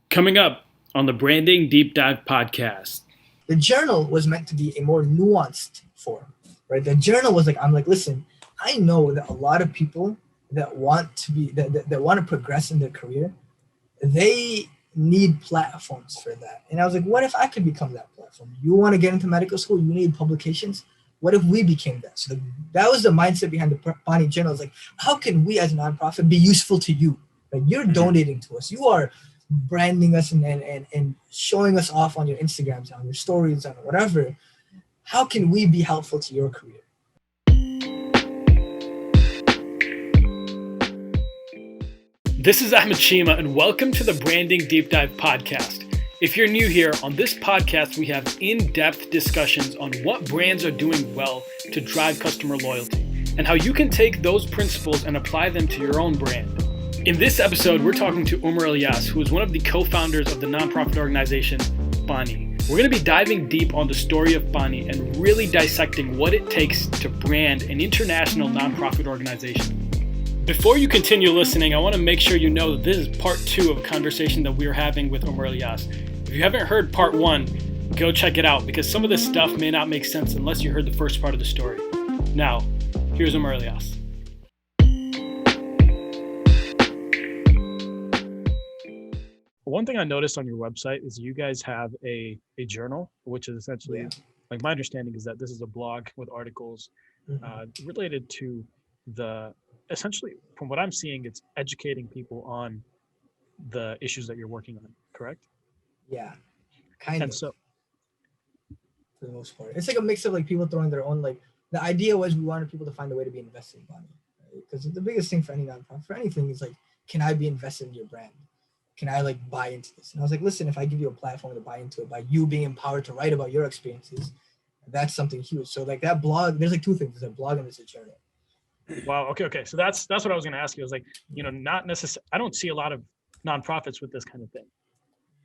Coming up on the Branding Deep Dive podcast. The journal was meant to be a more nuanced form, right? The journal was like, I'm like, listen, I know that a lot of people that want to be that want to progress in their career, they need platforms for that. And I was like, what if I could become that platform? You want to get into medical school, you need publications. What if we became that? So that was the mindset behind the Paani journal. It's like, how can we as a nonprofit be useful to you? Like, you're donating to us. You are branding us and showing us off on your Instagrams, on your stories, on whatever. How can we be helpful to your career? This is Ahmed Cheema, and welcome to the Branding Deep Dive podcast. If you're new here, on this podcast, we have in-depth discussions on what brands are doing well to drive customer loyalty, and how you can take those principles and apply them to your own brand. In this episode, we're talking to Omar Ilyas, who is one of the co-founders of the nonprofit organization Paani. We're going to be diving deep on the story of Paani and really dissecting what it takes to brand an international nonprofit organization. Before you continue listening, I want to make sure you know that this is part 2 of a conversation that we're having with Omar Ilyas. If you haven't heard part 1, go check it out because some of this stuff may not make sense unless you heard the first part of the story. Now, here's Omar Ilyas. One thing I noticed on your website is you guys have a journal, which is essentially, like, my understanding is that this is a blog with articles related to essentially, from what I'm seeing, it's educating people on the issues that you're working on, correct? Yeah, kind And of. so, For the most part, it's like a mix of like people throwing their own. Like, the idea was we wanted people to find a way to be invested in Paani, because the biggest thing for any nonprofit, for anything, is like, can I be invested in your brand? Can I like buy into this? And I was like, listen, if I give you a platform to buy into it by you being empowered to write about your experiences, that's something huge. So like that blog, there's like two things: there's a blog and there's a journal. wow, okay. So that's what I was going to ask you. I was like, not necessarily. I don't see a lot of nonprofits with this kind of thing,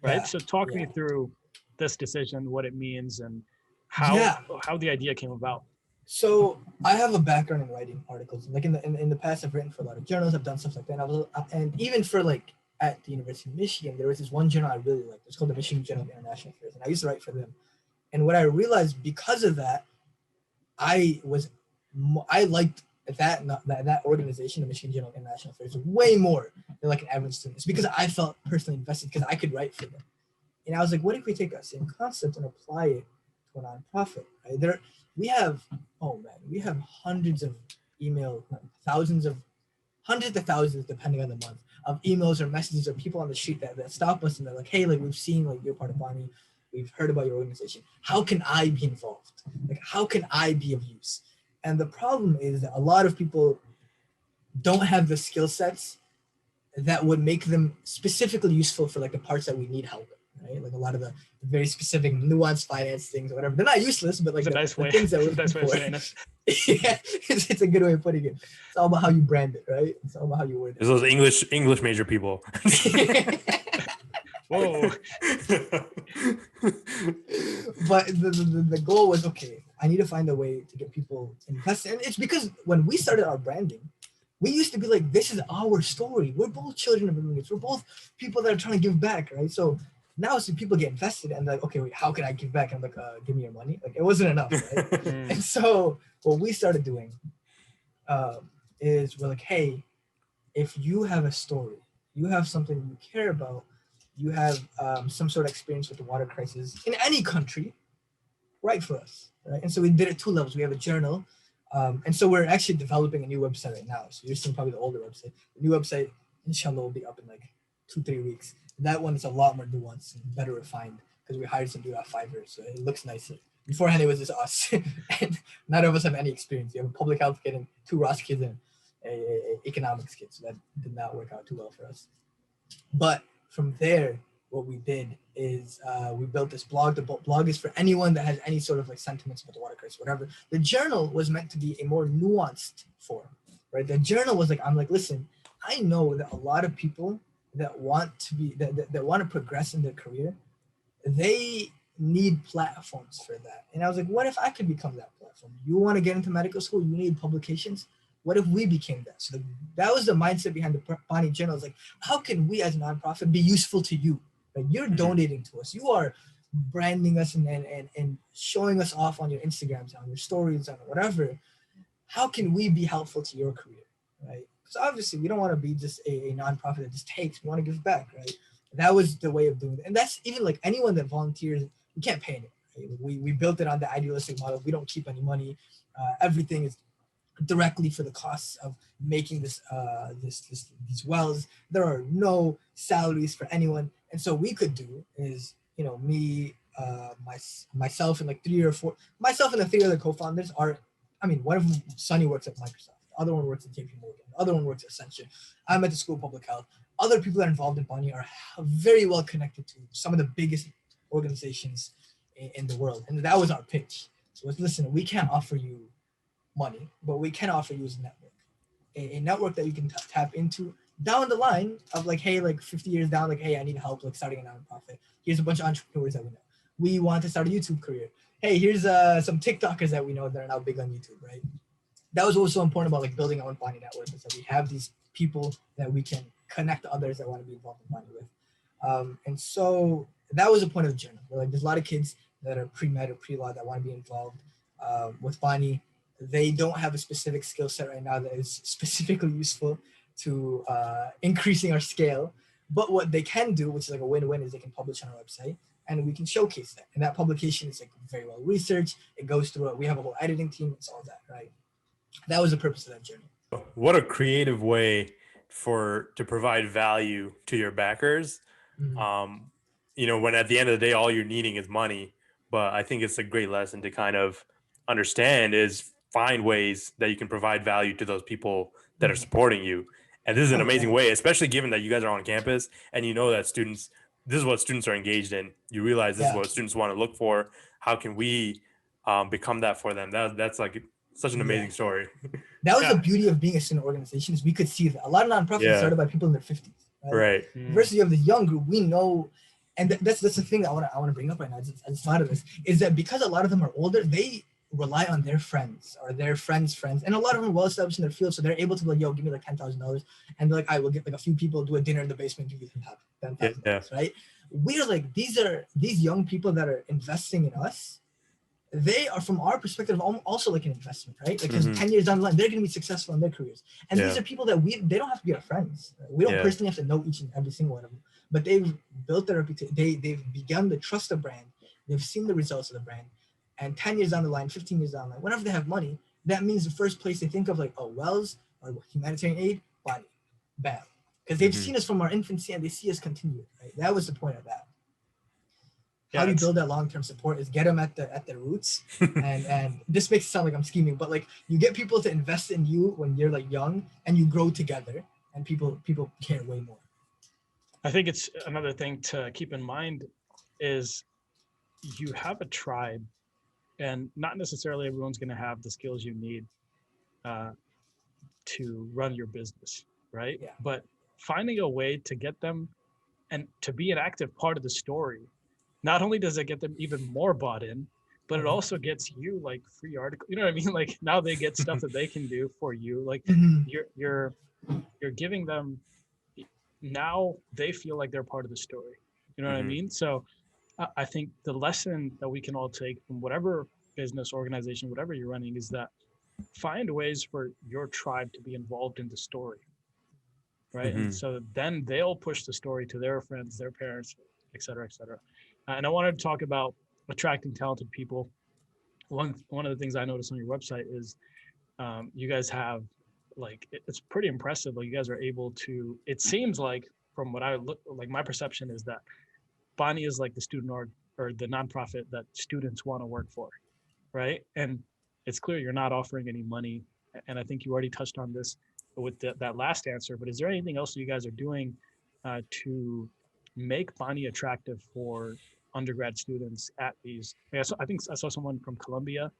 right? Yeah, So talk me through this decision, what it means, and how the idea came about. So I have a background in writing articles. Like in the past, I've written for a lot of journals. I've done stuff like that. And even for like at the University of Michigan, there was this one journal I really liked. It's called the Michigan Journal of International Affairs, and I used to write for them. And what I realized because of that, I liked that organization, the Michigan Journal of International Affairs, way more than like an average student. It's because I felt personally invested because I could write for them. And I was like, what if we take that same concept and apply it to a nonprofit? Right? We have hundreds of email, hundreds of thousands, depending on the month, of emails or messages of people on the street that stop us and they're like, hey, like, we've seen like you're part of Paani, we've heard about your organization. How can I be involved? Like, how can I be of use? And the problem is that a lot of people don't have the skill sets that would make them specifically useful for like the parts that we need help in, right? Like a lot of the very specific nuanced finance things or whatever. They're not useless, but like the things that we're looking for. Yeah, it's a good way of putting it. It's all about how you brand it, right? It's all about how you word it. It's those English major people. Whoa. But the goal was, okay, I need to find a way to get people invested. And it's because when we started our branding, we used to be like, this is our story. We're both children of immigrants. We're both people that are trying to give back, right? So now some people get invested and like, okay, wait, how can I give back? And I'm like, give me your money. Like, it wasn't enough, right? And so what we started doing is we're like, hey, if you have a story, you have something you care about, you have some sort of experience with the water crisis in any country, write for us, right? And so we did it 2 levels. We have a journal, and so we're actually developing a new website right now. So you're seeing probably the older website. The new website, inshallah, will be up in like 2-3 weeks. That one is a lot more nuanced and better refined because we hired some dude off Fiverr, so it looks nicer. Beforehand, it was just us, and none of us have any experience. You have a public health kid and 2 Ross kids and a economics kid, so that did not work out too well for us. But from there, what we did is we built this blog. The blog is for anyone that has any sort of like sentiments about the water crisis, whatever. The journal was meant to be a more nuanced form, right? The journal was like, I'm like, listen, I know that a lot of people that want to be that want to progress in their career, they need platforms for that. And I was like, what if I could become that platform? You want to get into medical school, you need publications. What if we became that? So that was the mindset behind the Paani journal. It's like, how can we as a nonprofit be useful to you? right? You're donating to us. You are branding us and showing us off on your Instagrams, on your stories, on whatever. How can we be helpful to your career, right? Because obviously we don't want to be just a nonprofit that just takes. We want to give back, right? That was the way of doing it. And that's even like anyone that volunteers, we can't pay it. Right? We built it on the idealistic model. We don't keep any money. Everything is directly for the costs of making these wells. There are no salaries for anyone, and so we could do is, you know, me, myself and like myself and the three other co-founders are, I mean, one of them, Sonny, works at Microsoft, the other one works at JP Morgan, the other one works at Accenture. I'm at the School of Public Health. Other people that are involved in Paani are very well connected to some of the biggest organizations in the world, and that was our pitch. So listen, we can't offer you money, but we can offer you as a network, a network that you can tap into down the line of like, hey, like 50 years down, like, hey, I need help like starting a nonprofit. Here's a bunch of entrepreneurs that we know. We want to start a YouTube career. Hey, here's some TikTokers that we know that are now big on YouTube, right? That was also important about like building our own Paani network, is that we have these people that we can connect others that want to be involved in Paani with. And so that was the point of the journal. Like, there's a lot of kids that are pre-med or pre-law that want to be involved with Paani. They don't have a specific skill set right now that is specifically useful to increasing our scale. But what they can do, which is like a win-win, is they can publish on our website and we can showcase that. And that publication is like very well researched. It goes through it. We have a whole editing team. It's all that, right? That was the purpose of that journey. What a creative way to provide value to your backers. Mm-hmm. You know, when at the end of the day, all you're needing is money. But I think it's a great lesson to kind of understand is find ways that you can provide value to those people that are supporting you. And this is an amazing way, especially given that you guys are on campus and you know that this is what students are engaged in. You realize this is what students want to look for. How can we become that for them? That's like such an amazing story. That was the beauty of being a student organization, is we could see that a lot of nonprofits started by people in their 50s. Right. Versus you have this young group, we know, and that's the thing I want to bring up right now. I just thought of this, is that because a lot of them are older, they rely on their friends or their friends' friends, and a lot of them are well established in their field, so they're able to be like, yo, give me like $10,000, and they're like, I will get like a few people, do a dinner in the basement, give you $10,000, right? We're like, these young people that are investing in us. They are, from our perspective, also like an investment, right? Like, because 10 years down the line, they're going to be successful in their careers. And these are people that they don't have to be our friends. Right? We don't personally have to know each and every single one of them, but they've built their reputation. They've begun to trust the brand. They've seen the results of the brand. And 10 years down the line, 15 years down the line, whenever they have money, that means the first place they think of, like, oh, wells or humanitarian aid, Paani, bam. Because they've seen us from our infancy and they see us continue, right? That was the point of that. How do you build that long-term support is get them at their roots. and this makes it sound like I'm scheming, but like, you get people to invest in you when you're like young and you grow together, and people care way more. I think it's another thing to keep in mind is you have a tribe, and not necessarily everyone's going to have the skills you need to run your business, right? Yeah. But finding a way to get them and to be an active part of the story, not only does it get them even more bought in, but it also gets you like free article. You know what I mean? Like, now they get stuff that they can do for you. Like, you're giving them, now they feel like they're part of the story. You know what I mean? So I think the lesson that we can all take from whatever business organization, whatever you're running, is that find ways for your tribe to be involved in the story. Right. And so then they'll push the story to their friends, their parents, et cetera, et cetera. And I wanted to talk about attracting talented people. One of the things I noticed on your website is you guys have, like, it's pretty impressive. Like, you guys are able to, it seems like, from what I look, like, my perception is that Paani is like the student or the nonprofit that students want to work for, right? And it's clear you're not offering any money. And I think you already touched on this with that last answer, but is there anything else you guys are doing to make Paani attractive for undergrad students at these? I think I saw someone from Columbia.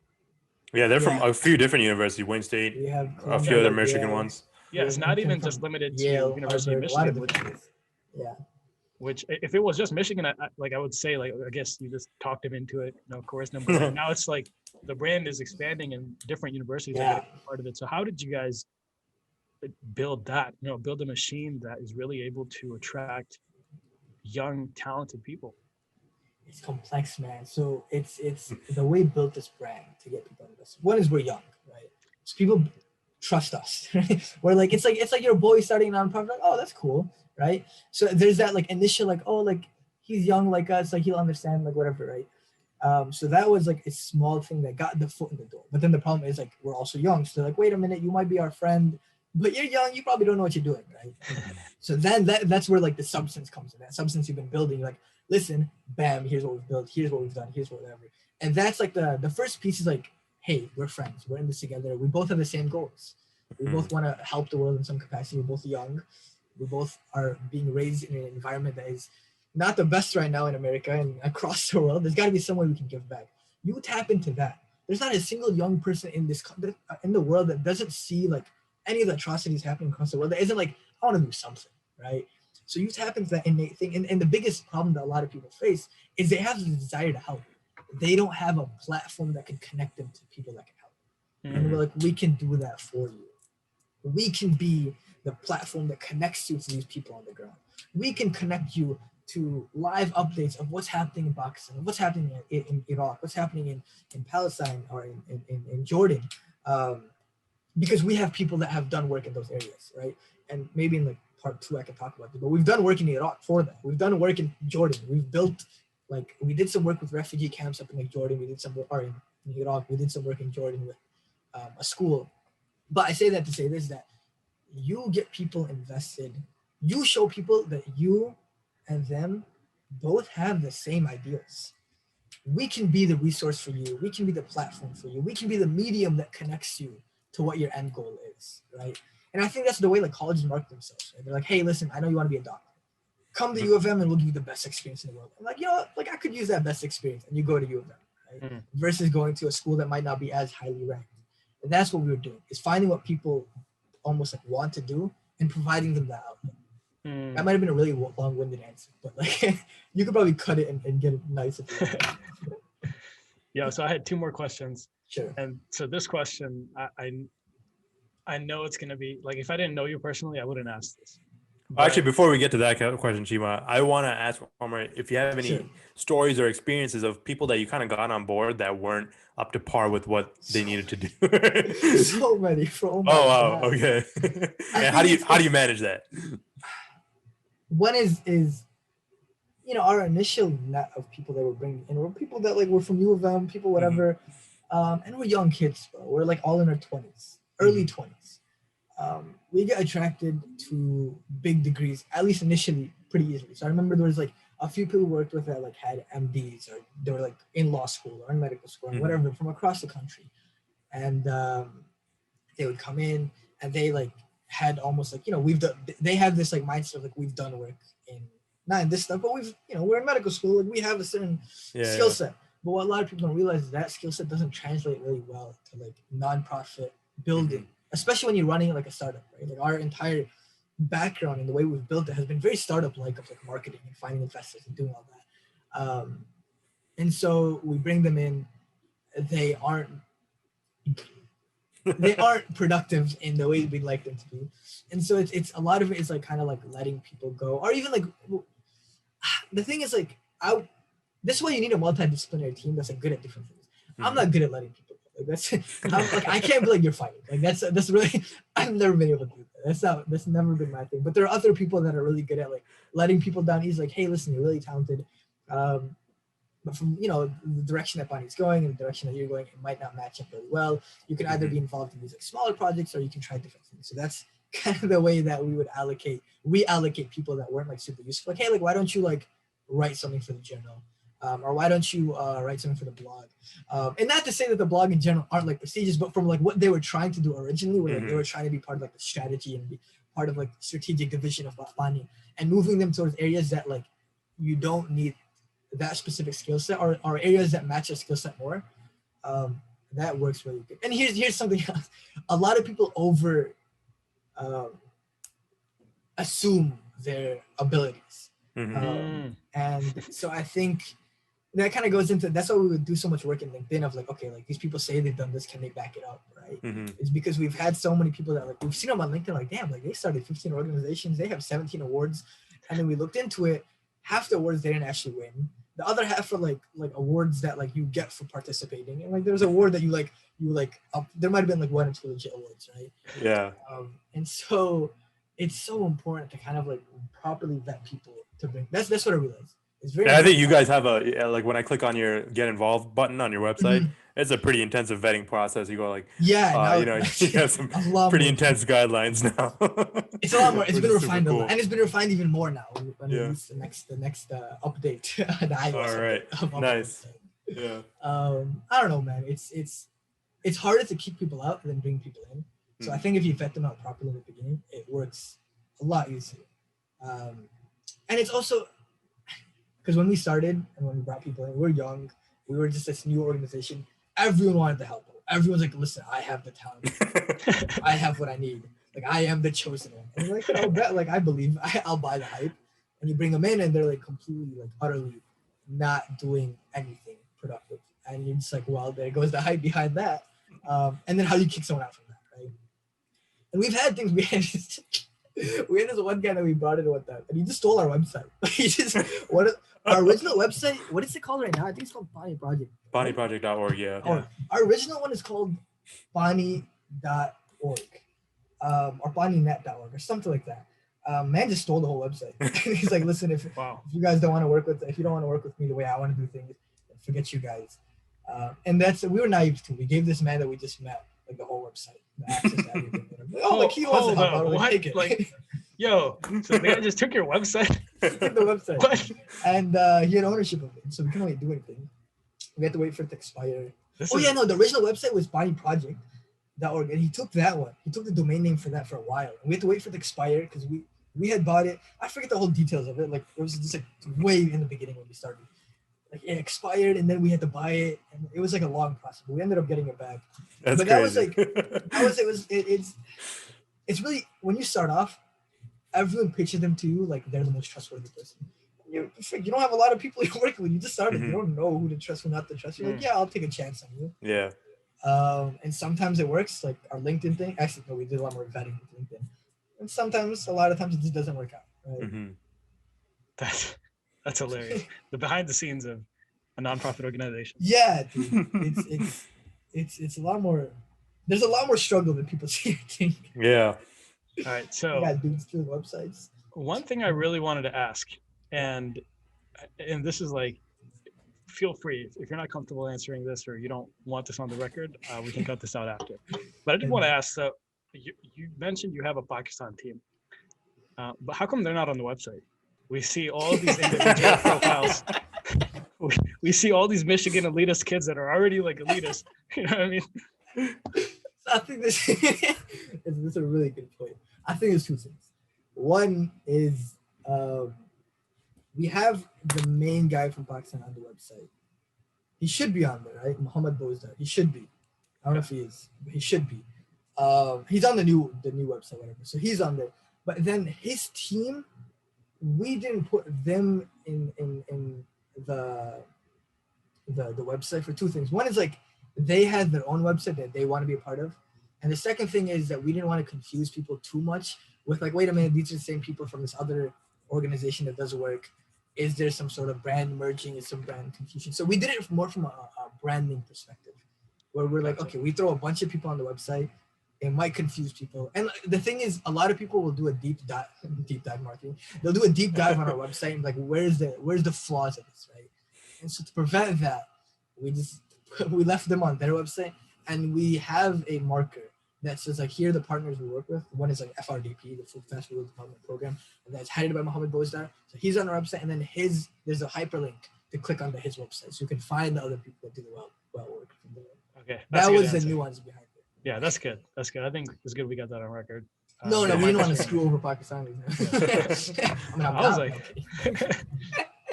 Yeah, they're from a few different universities, Wayne State, a few other Michigan ones. Yeah, it's not even just limited to University of Michigan. Which, if it was just Michigan, I would say, like, I guess you just talked them into it, of course. But now it's like the brand is expanding and different universities are getting part of it. So how did you guys build that? Build a machine that is really able to attract young, talented people? It's complex, man. So it's the way we built this brand to get people invested. One is we're young, right? So people trust us. Right? We're like it's like your boy starting a nonprofit. Like, oh, that's cool, right? So there's that like initial like, oh, like he's young like us, like he'll understand like whatever, right? So that was like a small thing that got the foot in the door. But then the problem is like we're also young. So they're like, wait a minute, you might be our friend, but you're young, you probably don't know what you're doing, right? So then that's where like the substance comes in. That substance you've been building, you're like, listen, bam, here's what we've built, here's what we've done, here's whatever. And that's like the first piece is like, hey, we're friends, we're in this together, we both have the same goals. We both want to help the world in some capacity, we're both young, we both are being raised in an environment that is not the best right now in America and across the world. There's got to be some way we can give back. You tap into that. There's not a single young person in the world that doesn't see like any of the atrocities happening across the world that isn't like, I want to do something, right? So you tap into that innate thing. And the biggest problem that a lot of people face is they have the desire to help. They don't have a platform that can connect them to people that can help. And we're like, we can do that for you. We can be the platform that connects you to these people on the ground. We can connect you to live updates of what's happening in Pakistan, what's happening in Iraq, what's happening in Palestine or in Jordan, because we have people that have done work in those areas, right? And maybe in like part 2 I can talk about it, but we've done work in Iraq for that. We've done work in Jordan. We've built, like, we did some work with refugee camps up in like Jordan. We did some work in Iraq. We did some work in Jordan with a school. But I say that to say this, that you get people invested. You show people that you and them both have the same ideals. We can be the resource for you. We can be the platform for you. We can be the medium that connects you to what your end goal is, right? And I think that's the way like colleges market themselves. Right? They're like, hey, listen, I know you want to be a doctor. Come to U of M and we'll give you the best experience in the world. I'm like, you know what? Like I could use that best experience, and you go to U of M, right? Versus going to a school that might not be as highly ranked. And that's what we were doing, is finding what people almost like want to do and providing them that outlet. That might have been a really long-winded answer, but like you could probably cut it and get it nice. Yeah, so I had 2 more questions. Sure. And so this question, I know it's gonna be like, if I didn't know you personally, I wouldn't ask this. But actually, before we get to that question, Cheema, I want to ask Omar if you have any stories or experiences of people that you kind of got on board that weren't up to par with what they needed to do. So many. Oh wow, okay. And how do you manage that? One is you know, our initial net of people that we're bringing in were people that like were from U of M, people whatever, and we're young kids, bro. We're like all in our 20s, early 20s. We get attracted to big degrees, at least initially, pretty easily. So I remember there was like a few people we worked with that like had MDs, or they were like in law school or in medical school or whatever, from across the country, and they would come in and they like had almost like, you know, they have this like mindset of like, we've done work in not in this stuff, but we've, you know, we're in medical school and we have a certain skill set. But what a lot of people don't realize is that skill set doesn't translate really well to like nonprofit building, especially when you're running like a startup, right? Like our entire background and the way we've built it has been very startup-like, of like marketing and finding investors and doing all that. And so we bring them in, they aren't productive in the way we'd like them to be. And so it's a lot of it is like kind of like letting people go, or even like the thing is like this is why you need a multidisciplinary team that's like good at different things. I'm not good at letting people go. Like that's I can't be like, you're fired. Like that's really, I've never been able to do that. That's never been my thing. But there are other people that are really good at like letting people down. He's like, hey, listen, you're really talented. But from, you know, the direction that Paani's going and the direction that you're going, it might not match up really well. You can either be involved in these like smaller projects, or you can try different things. So that's kind of the way that we would reallocate people that weren't like super useful. Like, hey, like, why don't you like write something for the journal? Or why don't you write something for the blog? And not to say that the blog in general aren't like prestigious, but from like what they were trying to do originally, where like, they were trying to be part of like the strategy and be part of like the strategic division of Paani, and moving them towards areas that like you don't need that specific skill set, or areas that match your skill set more. That works really good. And here's something else. A lot of people assume their abilities. And so I think that kind of goes into, that's why we would do so much work in LinkedIn of like, okay, like these people say they've done this, can they back it up, right? It's because we've had so many people that like, we've seen them on LinkedIn, like, damn, like they started 15 organizations, they have 17 awards. And then we looked into it, half the awards they didn't actually win. The other half are like awards that like you get for participating. And like there's an award that you there might have been like 1 or 2 legit awards, right? Yeah. And so it's so important to kind of like properly vet people to bring. That's what I realized. It's very. And I think you guys have like when I click on your get involved button on your website, it's a pretty intensive vetting process. You go like, you have some pretty intense guidelines now. It's a lot more. It's been refined a lot, and it's been refined even more now when we release the next update. The iOS. All right. Nice. Yeah. I don't know, man. It's harder to keep people out than bring people in. So I think if you vet them out properly in the beginning, it works a lot easier. And it's also because when we started and when we brought people in, we're young. We were just this new organization. Everyone wanted to help. Everyone's like, listen, I have the talent. I have what I need. Like, I am the chosen one. And like, I'll bet, like, I believe, I'll buy the hype. And you bring them in and they're like completely, like, utterly not doing anything productive. And you're just like, well, there goes the hype behind that. And then how do you kick someone out from that, right? And we've had things, we had this one guy that we brought in one time, and he just stole our website. Our original website, what is it called right now? I think it's called Paani Project. PaaniProject.org, yeah. Our original one is called Paani.org, or PaaniNet.org, or something like that. Man just stole the whole website. He's like, listen, if you guys don't want to work with, if you don't want to work with me the way I want to do things, forget you guys. And we were naive too. We gave this man that we just met like the whole website, the access to everything. He wants to help out. Take it. Like, yo, so the guy just took your website. He took the website. What? And he had ownership of it, so we couldn't really do anything. We had to wait for it to expire. The original website was PaaniProject.org, and he took that one. He took the domain name for that for a while. And we had to wait for it to expire because we had bought it. I forget the whole details of it. Like it was just like way in the beginning when we started. Like it expired, and then we had to buy it, and it was like a long process. But we ended up getting it back. That's crazy. It's really when you start off, everyone pitches them to you like they're the most trustworthy person. You don't have a lot of people you work with. You just started. You don't know who to trust, who not to trust. You're like, yeah, I'll take a chance on you. Yeah. And sometimes it works, like our LinkedIn thing. Actually, no, we did a lot more vetting with LinkedIn. And a lot of times it just doesn't work out. Right? That's hilarious. The behind the scenes of a nonprofit organization. Yeah, dude. It's a lot more. There's a lot more struggle than people see. Yeah. All right. So dudes doing websites. One thing I really wanted to ask, and this is like, feel free if you're not comfortable answering this or you don't want this on the record, we can cut this out after. But I did want to ask. So you mentioned you have a Pakistan team, but how come they're not on the website? We see all of these individual profiles. We see all these Michigan elitist kids that are already like elitist. You know what I mean? I think this is a really good point. I think there's 2 things. One is we have the main guy from Pakistan on the website. He should be on there, right? Mohammed Bozdar. He should be. I don't know if he is, but he should be. He's on the new website, whatever. So he's on there. But then his team, we didn't put them in the website for 2 things. One is like they had their own website that they want to be a part of. And the second thing is that we didn't want to confuse people too much with like, wait a minute, these are the same people from this other organization that does work. Is there some sort of brand merging? Is some brand confusion? So we did it more from a branding perspective, where we're like, okay, we throw a bunch of people on the website. It might confuse people. And the thing is, a lot of people will do a deep dive marketing. They'll do a deep dive on our website and like, where's the flaws of this, right? And so to prevent that, we left them on their website, and we have a marker that says like, here are the partners we work with. One is like FRDP, the Food Fast Food Development Program, and that's headed by Mohammed Bozdar. So he's on our website, and then there's a hyperlink to click onto his website, so you can find the other people that do the well work from there. Okay, that was the nuance behind it. Yeah, that's good. That's good. I think it's good we got that on record. No, we didn't want to screw over Pakistanis. I was like,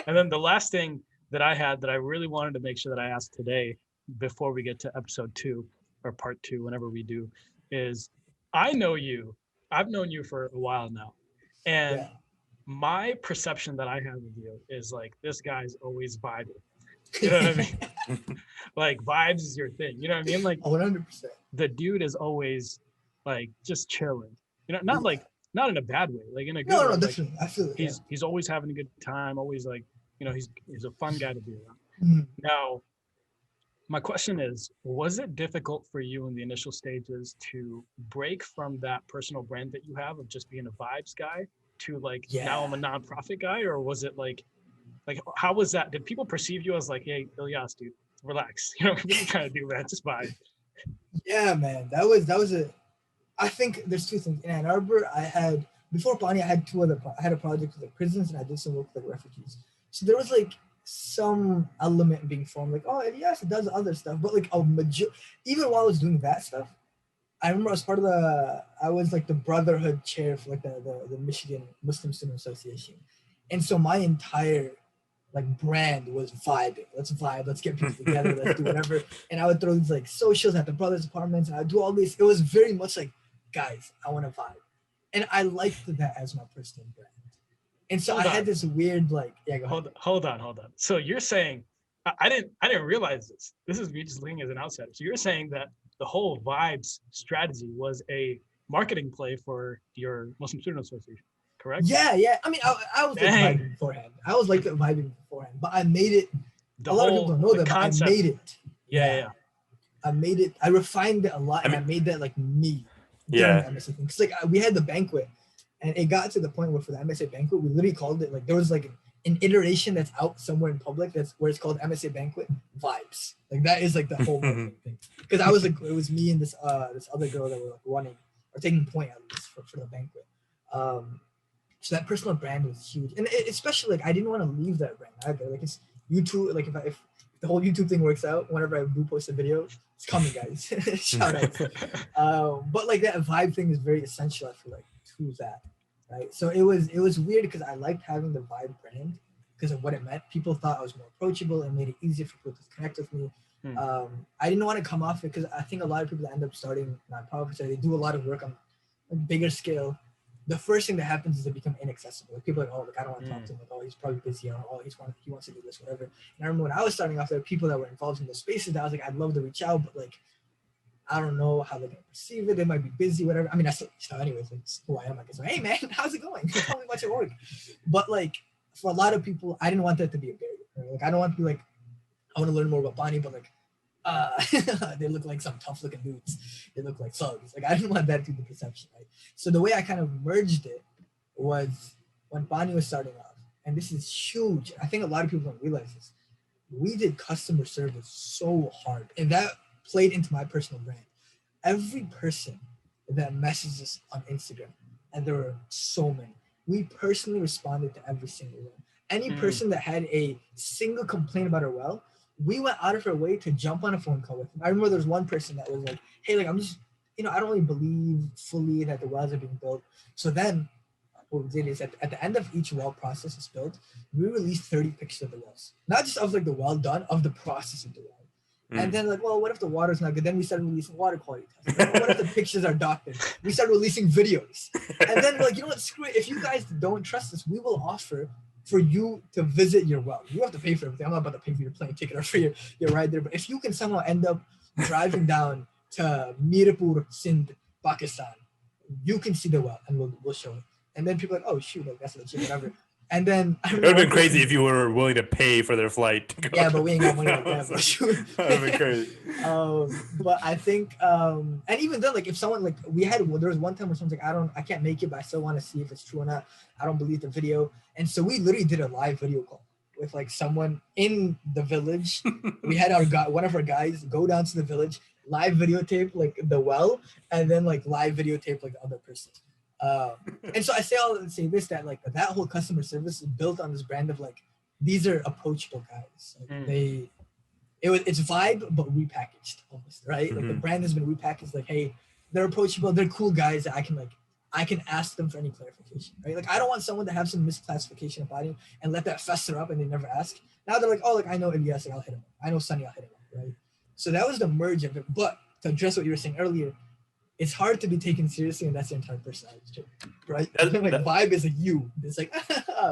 and then the last thing that I had that I really wanted to make sure that I asked today before we get to episode 2 or part 2, whenever we do, is I've known you for a while now. And my perception that I have of you is like, this guy's always vibing. You know what I mean? Like vibes is your thing. You know what I mean? Like 100%. The dude is always like just chilling. You know, not like not in a bad way, like in a good No, way. Like, definitely. I feel it. he's always having a good time, always like, he's a fun guy to be around. Mhm. Now, my question is, was it difficult for you in the initial stages to break from that personal brand that you have of just being a vibes guy to like, now I'm a nonprofit guy? Or was it like how was that? Did people perceive you as like, hey, Ilyas, dude, relax, what are you trying to do, man? Just vibe. Yeah, man, that was a. I think there's two things. In Ann Arbor, before Paani, I had a project with the prisons, and I did some work with like refugees. So there was like some element being formed, like, oh, yes, it does other stuff, but like even while I was doing that stuff, I remember I was like the brotherhood chair for like the Michigan Muslim Student Association, and so my entire like brand was vibing. Let's vibe. Let's get people together. Let's do whatever. And I would throw these like socials at the brothers' apartments, and I'd do all this. It was very much like, guys, I want to vibe, and I liked that as my personal brand. And so I had this weird like, yeah. Go ahead. Hold on. So you're saying, I didn't realize this. This is me just looking as an outsider. So you're saying that the whole vibes strategy was a marketing play for your Muslim Student Association, correct? Yeah. I mean, I was like vibing beforehand. But I made it. A lot of people don't know that, but I made it. Yeah. I made it. I refined it a lot, and I made that like me. During the MSA thing. Because like we had the banquet, and it got to the point where for the MSA banquet, we literally called it like there was like an iteration that's out somewhere in public that's where it's called MSA banquet vibes. Like that is like the whole thing. Because I was like, it was me and this other girl that were like running or taking point at least for the banquet. So that personal brand was huge, and especially like I didn't want to leave that brand either. Like it's YouTube. Like if the whole YouTube thing works out, whenever I do post a video, it's coming, guys. Shout out. But like that vibe thing is very essential, I feel like, to that, right? So it was weird because I liked having the vibe brand because of what it meant. People thought I was more approachable and made it easier for people to connect with me. I didn't want to come off it because I think a lot of people that end up starting nonprofits, they do a lot of work on a bigger scale. The first thing that happens is they become inaccessible. Like people are like, oh, like I don't want to talk to him. Like, oh, he's probably busy. Or oh, he wants to do this, whatever. And I remember when I was starting off, there were people that were involved in those spaces that I was like, I'd love to reach out, but like, I don't know how they're gonna perceive it. They might be busy, whatever. I mean, I still anyways, like, who I am. I guess, like, hey man, how's it going? Tell me about your work. But like, for a lot of people, I didn't want that to be a barrier. Right? Like, I don't want to be like, I want to learn more about Paani, but like, they look like some tough looking dudes. They look like thugs. Like I didn't want that to be the perception, right? So the way I kind of merged it was when Paani was starting off, and this is huge. I think a lot of people don't realize this. We did customer service so hard, and that played into my personal brand. Every person that messages us on Instagram, and there were so many, we personally responded to every single one. Any person that had a single complaint about our well, we went out of our way to jump on a phone call with them. I remember there was one person that was like, hey, like I'm just, I don't really believe fully that the wells are being built. So then what we did is at the end of each well process is built, we released 30 pictures of the wells. Not just of like the well done, of the process of the well. And then like, well, what if the water's not good? Then we started releasing water quality tests. Like, what if the pictures are doctored? We started releasing videos. And then like, you know what, screw it. If you guys don't trust us, we will offer for you to visit your well. You have to pay for everything. I'm not about to pay for your plane ticket or for your ride there. But if you can somehow end up driving down to Mirpur, Sindh, Pakistan, you can see the well and we'll show it. And then people are like, oh shoot, like that's legit, whatever. And then it would have been crazy if you were willing to pay for their flight. Yeah, but we ain't got money like that. That would have been crazy. But I think, and even then, like if someone like there was one time where someone's like, I can't make it, but I still want to see if it's true or not. I don't believe the video. And so we literally did a live video call with like someone in the village. We had one of our guys go down to the village, live videotape like the well, and then like live videotape like the other person. And so I say this, that like that whole customer service is built on this brand of like, these are approachable guys. Like it's vibe, but repackaged almost, right? Like the brand has been repackaged. Like, hey, they're approachable. They're cool guys that I can ask them for any clarification, right? Like, I don't want someone to have some misclassification about him and let that fester up and they never ask. Now they're like, oh, like I know Ilyas, like I'll hit him up. I know Sunny, I'll hit him up, right? So that was the merge of it. But to address what you were saying earlier, it's hard to be taken seriously, and that's the entire personality, right? Vibe is like you. It's like,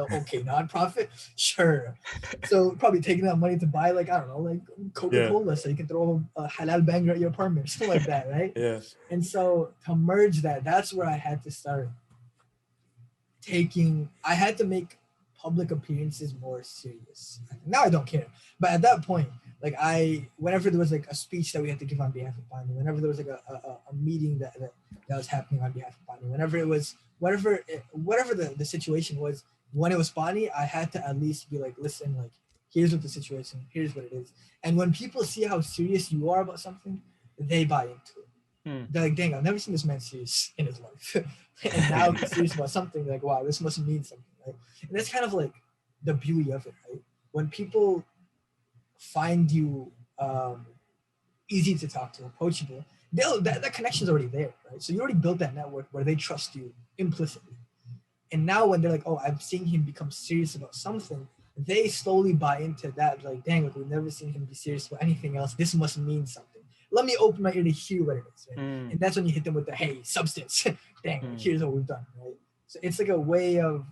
okay, nonprofit, sure. So probably taking that money to buy, like, I don't know, like Coca-Cola, so you can throw a halal banger at your apartment, something like that, right? Yeah. And so to merge that, that's where I had to start I had to make public appearances more serious. Now I don't care. But at that point, like whenever there was like a speech that we had to give on behalf of Paani, whenever there was like a meeting that was happening on behalf of Paani, whenever it was, whatever the situation was, when it was Paani, I had to at least be like, listen, like, here's what the situation, here's what it is. And when people see how serious you are about something, they buy into it. They're like, dang, I've never seen this man serious in his life. And now he's serious about something, like, wow, this must mean something, right? And that's kind of like the beauty of it, right? When people find you easy to talk to, approachable, that connection's already there, right? So you already built that network where they trust you implicitly. And now when they're like, oh, I'm seeing him become serious about something, they slowly buy into that. Like, dang, like, we've never seen him be serious about anything else. This must mean something. Let me open my ear to hear what it is. Right? And that's when you hit them with the, hey, substance. Dang, like, here's what we've done, right? So it's like a way of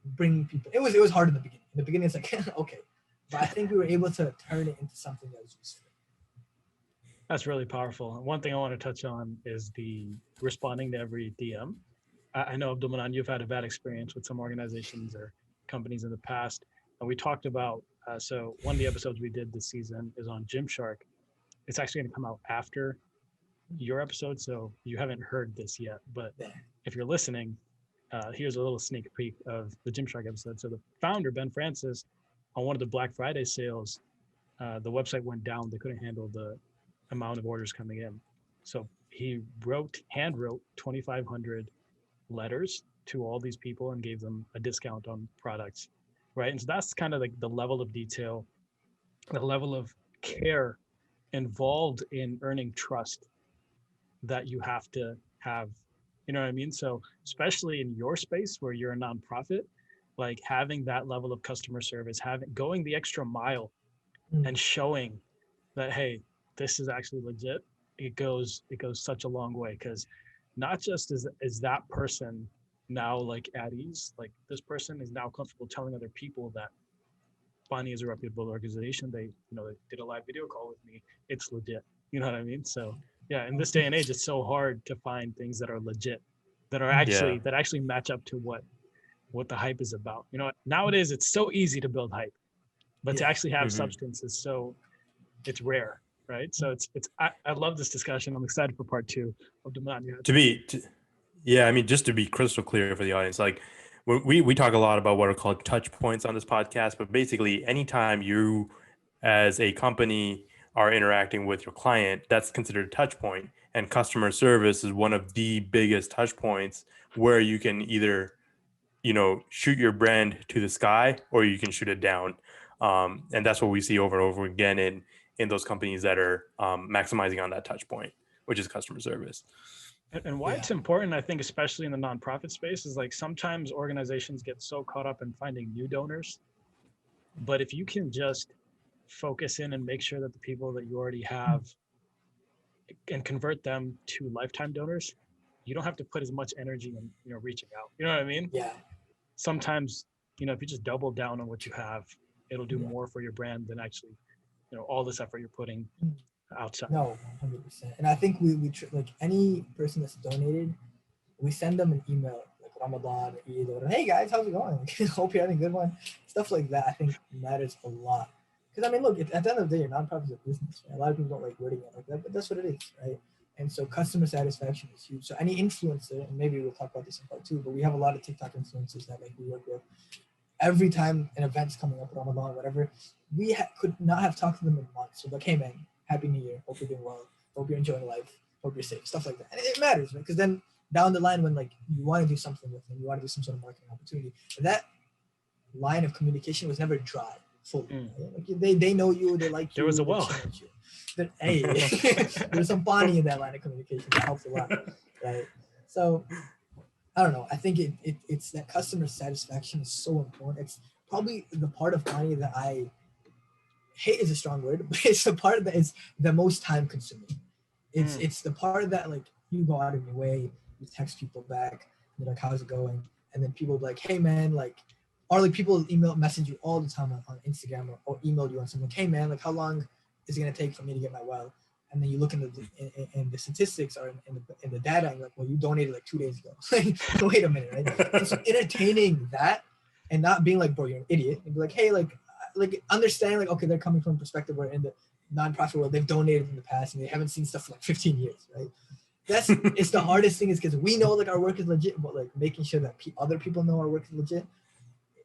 bringing people. It was hard in the beginning. In the beginning, it's like, okay. But I think we were able to turn it into something that was useful. That's really powerful. One thing I want to touch on is the responding to every DM. I know, Abdul Mannan, you've had a bad experience with some organizations or companies in the past. And we talked about, so one of the episodes we did this season is on Gymshark. It's actually going to come out after your episode, so you haven't heard this yet. But if you're listening, here's a little sneak peek of the Gymshark episode. So the founder, Ben Francis, on one of the Black Friday sales, the website went down. They couldn't handle the amount of orders coming in. So he hand wrote 2,500 letters to all these people and gave them a discount on products, right? And so that's kind of like the level of detail, the level of care involved in earning trust that you have to have, you know what I mean? So especially in your space where you're a nonprofit, like having that level of customer service, going the extra mile and showing that, hey, this is actually legit, it goes such a long way. Because not just is that person now like at ease, like this person is now comfortable telling other people that Paani is a reputable organization. They did a live video call with me. It's legit. You know what I mean? So yeah, in this day and age, it's so hard to find things that are legit, that are actually match up to what the hype is about. You know, nowadays it's so easy to build hype, but to actually have substance is it's rare, right? So I love this discussion. I'm excited for part 2 of Demand. I mean, just to be crystal clear for the audience, like we talk a lot about what are called touch points on this podcast, but basically anytime you as a company are interacting with your client, that's considered a touch point. And customer service is one of the biggest touch points where you can either, shoot your brand to the sky or you can shoot it down. And that's what we see over and over again in those companies that are maximizing on that touch point, which is customer service. And why it's important, I think, especially in the nonprofit space, is like sometimes organizations get so caught up in finding new donors. But if you can just focus in and make sure that the people that you already have and convert them to lifetime donors, you don't have to put as much energy in reaching out. You know what I mean? Yeah. Sometimes, if you just double down on what you have, it'll do more for your brand than actually, all this effort you're putting outside. No, 100%. And I think we like any person that's donated, we send them an email like Ramadan or Eid or hey guys, how's it going? Hope you're having a good one. Stuff like that I think matters a lot. Because I mean, look, at the end of the day, your nonprofit is a business. Right? A lot of people don't like wording it like that, but that's what it is, right? And so customer satisfaction is huge. So any influencer, and maybe we'll talk about this in part 2, but we have a lot of TikTok influencers that like we work with. Every time an event's coming up, Ramadan, whatever, we could not have talked to them in months. So like, hey man, Happy New Year. Hope you're doing well. Hope you're enjoying life. Hope you're safe. Stuff like that. And it matters, right? Because then down the line, when like you want to do something with them, you want to do some sort of marketing opportunity, that line of communication was never dry fully. Right? Like they know you. They like you. There was a well. Hey, there's some Paani in that line of communication that helps a lot, right? So I don't know. I think it's that customer satisfaction is so important. It's probably the part of Paani that I hate is a strong word, but it's the part that is the most time consuming. It's the part that like you go out of your way, you text people back, you're like, how's it going? And then people be like, hey man, like, or like people message you all the time on Instagram or email you on something, hey man, like how long is it gonna take for me to get my well? and then you look in the statistics or in the data, and you're like, well, you donated like 2 days ago. So wait a minute, right? And so entertaining that and not being like, bro, you're an idiot, and be like, hey, like understanding, like, okay, they're coming from a perspective where in the nonprofit world they've donated in the past and they haven't seen stuff for like 15 years, right? It's the hardest thing, is because we know like our work is legit, but like making sure that other people know our work is legit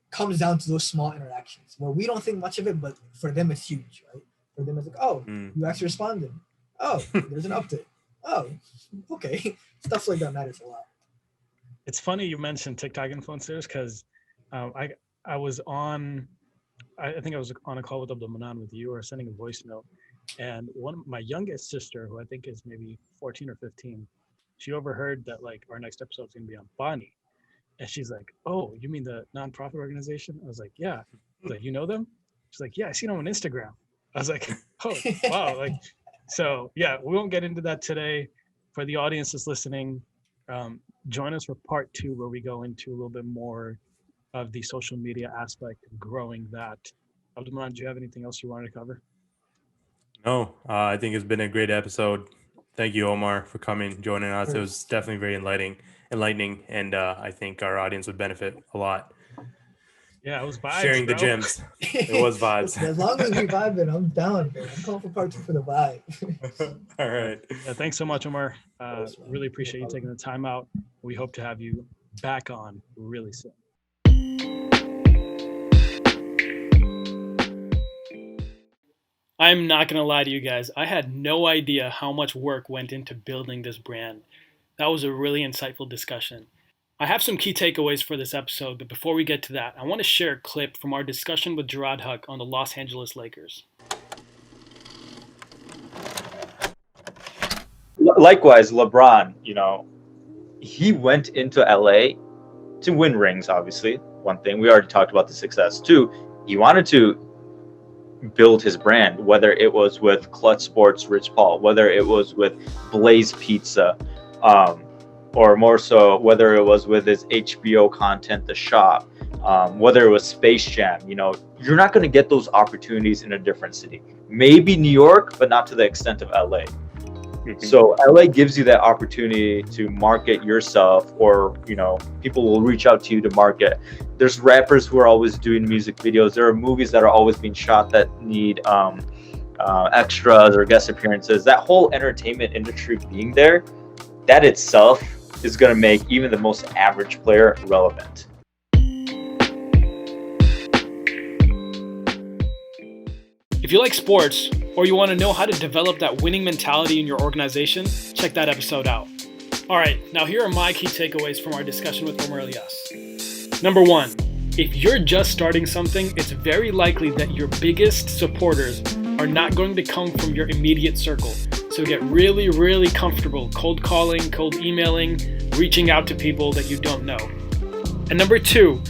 comes down to those small interactions where we don't think much of it, but for them it's huge, right? For them it's like, oh, you actually responded. Oh, there's an update. Oh, okay. Stuff like that matters a lot. It's funny you mentioned TikTok influencers, because I was on, I think I was on a call with Abdul Mannan with you, or sending a voice note. And my youngest sister, who I think is maybe 14 or 15, she overheard that like our next episode is going to be on Paani. And she's like, oh, you mean the nonprofit organization? I was like, yeah. I was like, you know them? She's like, yeah, I see them on Instagram. I was like, oh, wow. Like, so yeah, we won't get into that today. For the audience that's listening, join us for part 2, where we go into a little bit more of the social media aspect and growing that. Abdul Mannan, do you have anything else you wanted to cover? No, I think it's been a great episode. Thank you, Omar, for coming, joining us. It was definitely very enlightening, and I think our audience would benefit a lot. Yeah, it was vibes, sharing the gems. It was vibes. As long as we vibing, I'm down, man. I'm calling for part 2 for the vibe. All right. Yeah, thanks so much, Omar. Really appreciate you taking the time out. We hope to have you back on really soon. I'm not going to lie to you guys. I had no idea how much work went into building this brand. That was a really insightful discussion. I have some key takeaways for this episode, but before we get to that, I want to share a clip from our discussion with Gerard Huck on the Los Angeles Lakers. Likewise, LeBron, he went into LA to win rings, obviously. One thing, we already talked about the success. 2, he wanted to build his brand, whether it was with Clutch Sports, Rich Paul, whether it was with Blaze Pizza, or more so, whether it was with his HBO content, The Shop, whether it was Space Jam. You're not going to get those opportunities in a different city. Maybe New York, but not to the extent of LA. So LA gives you that opportunity to market yourself, or people will reach out to you to market. There's rappers who are always doing music videos. There are movies that are always being shot that need extras or guest appearances. That whole entertainment industry being there, that itself is going to make even the most average player relevant. If you like sports, or you want to know how to develop that winning mentality in your organization, check that episode out. All right, now here are my key takeaways from our discussion with Omar Ilyas. Number 1, if you're just starting something, it's very likely that your biggest supporters are not going to come from your immediate circle. So get really, really comfortable cold calling, cold emailing, reaching out to people that you don't know. And number 2,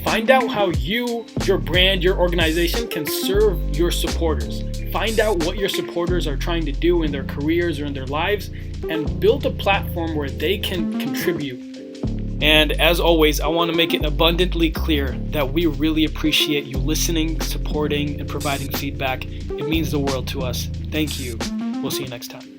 find out how you, your brand, your organization can serve your supporters. Find out what your supporters are trying to do in their careers or in their lives, and build a platform where they can contribute. And as always, I want to make it abundantly clear that we really appreciate you listening, supporting, and providing feedback. It means the world to us. Thank you. We'll see you next time.